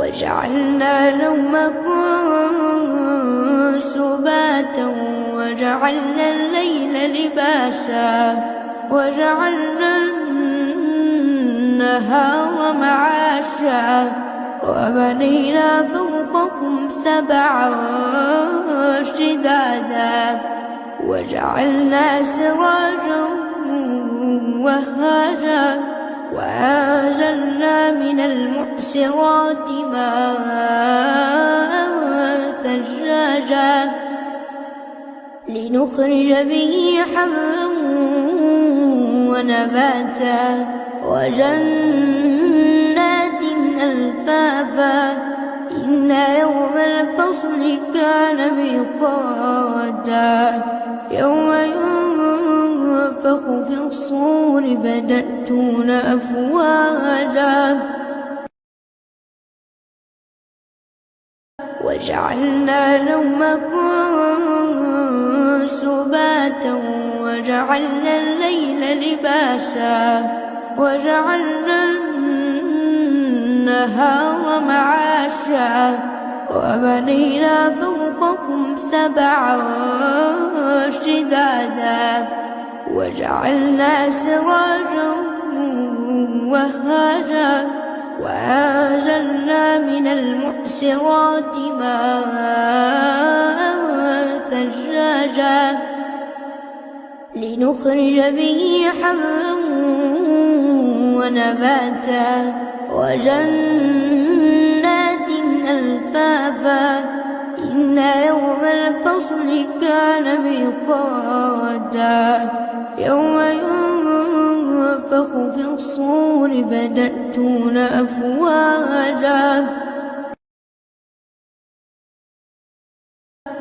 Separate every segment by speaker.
Speaker 1: وجعلنا نومكم سباتا وجعلنا الليل لباسا وجعلنا النهار معاشا وبنينا فوقكم سبعا شدادا وجعلنا سراجا وهاجا وأنزلنا من المعصرات ماء ثجاجا لنخرج به حبا ونباتا وجنات ألفافا إن يوم الفصل كان ميقاتا يوم ينفخ في الصور فتأتون أفواجا وجعلنا نومكم سباتا وجعلنا الليل لباسا وجعلنا النهار معاشا وبنينا فوقكم سبعا شدادا وجعلنا سراجا وهاجا وأنزلنا من المعصرات ماء ثجاجا لنخرج به حبا ونباتا وجنات ألفافا إن يوم الفصل كان ميقاتا يوم ينفخ في الصور فتأتون أفواجا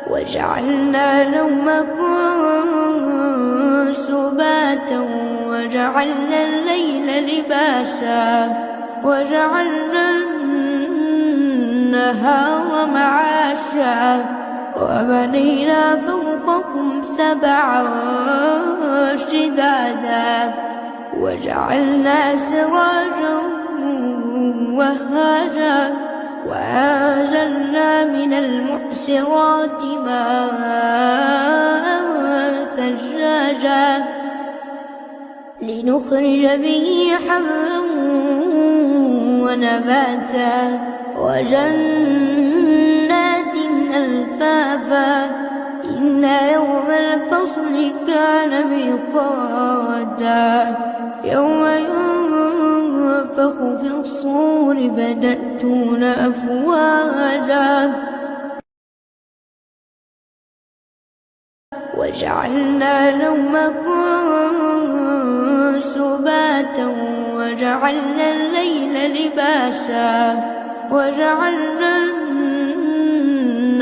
Speaker 1: وجعلنا نومكم سباتا وجعلنا الليل لباسا وجعلنا النهار معاشا وبنينا فوقكم سبعا شدادا وجعلنا سراجا وهاجا وأنزلنا من المعصرات ماء ثجاجا لنخرج به حبا ونباتا وجنات ألفافا إن يوم الفصل كان ميقاتا يوم ينفخ في الصور فتأتون أفواجا وجعلنا نومكم سباتا وجعلنا الليل لباسا وجعلنا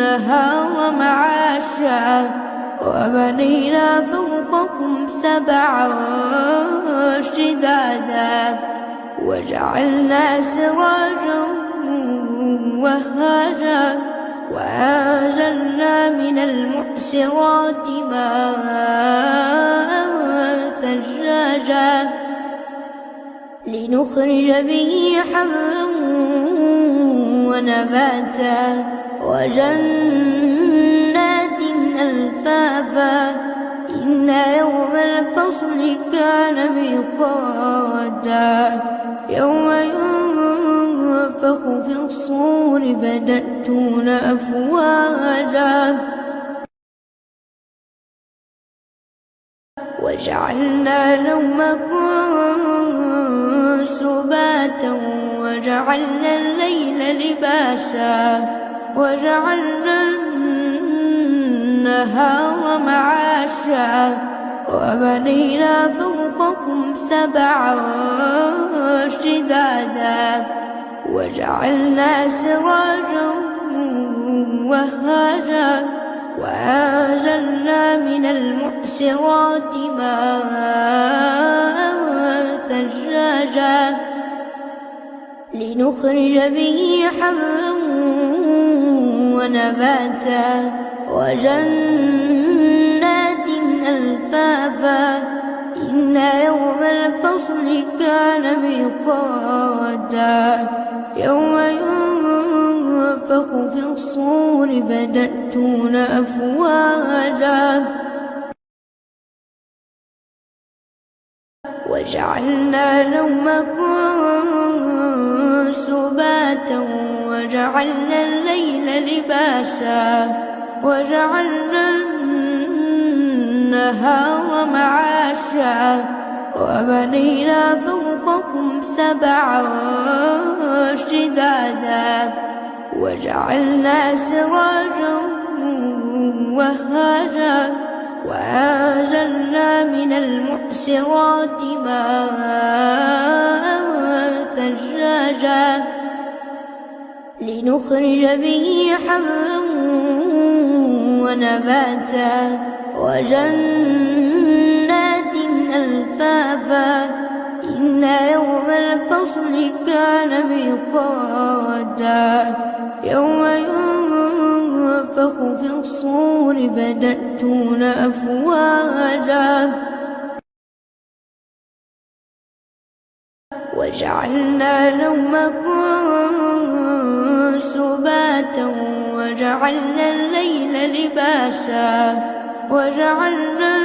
Speaker 1: النهار معاشا وبنينا فوقكم سبعا شدادا وجعلنا سراجا وهاجا وأنزلنا من المعصرات ماء ثجاجا لنخرج به حبا ونباتا وجنات ألفافا إن يوم الفصل كان ميقاتا يوم ينفخ في الصور فتأتون أفواجا وجعلنا نومكم سباتا وجعلنا الليل لباسا وجعلنا النهار معاشا وبنينا فوقكم سبعا شدادا وجعلنا سراجا وهاجا وأنزلنا من المعصرات ماء ثجاجا لنخرج به حبا ونباتا وجنات ألفافا إن يوم الفصل كان ميقاتا يوم في الصور فتأتون أفواجا وجعلنا نومكم سباتا وجعلنا الليل لباسا وجعلنا النهار معاشا وبنينا فوقكم سبعا شدادا وجعلنا سراجا وهاجا وأنزلنا من المعصرات ماء ثجاجا لنخرج به حبا ونباتا وجنات ألفافا إن يوم الفصل كان ميقاتا يوم ينفخ في الصور فتأتون أفواجا وجعلنا نومكم سباتا وجعلنا الليل لباسا وجعلنا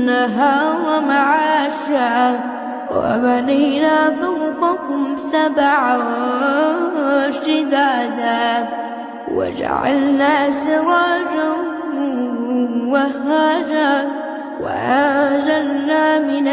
Speaker 1: النهار معاشا وبنينا فوقكم سبعا شدادا وجعلنا سراجا وهاجا وأنزلنا من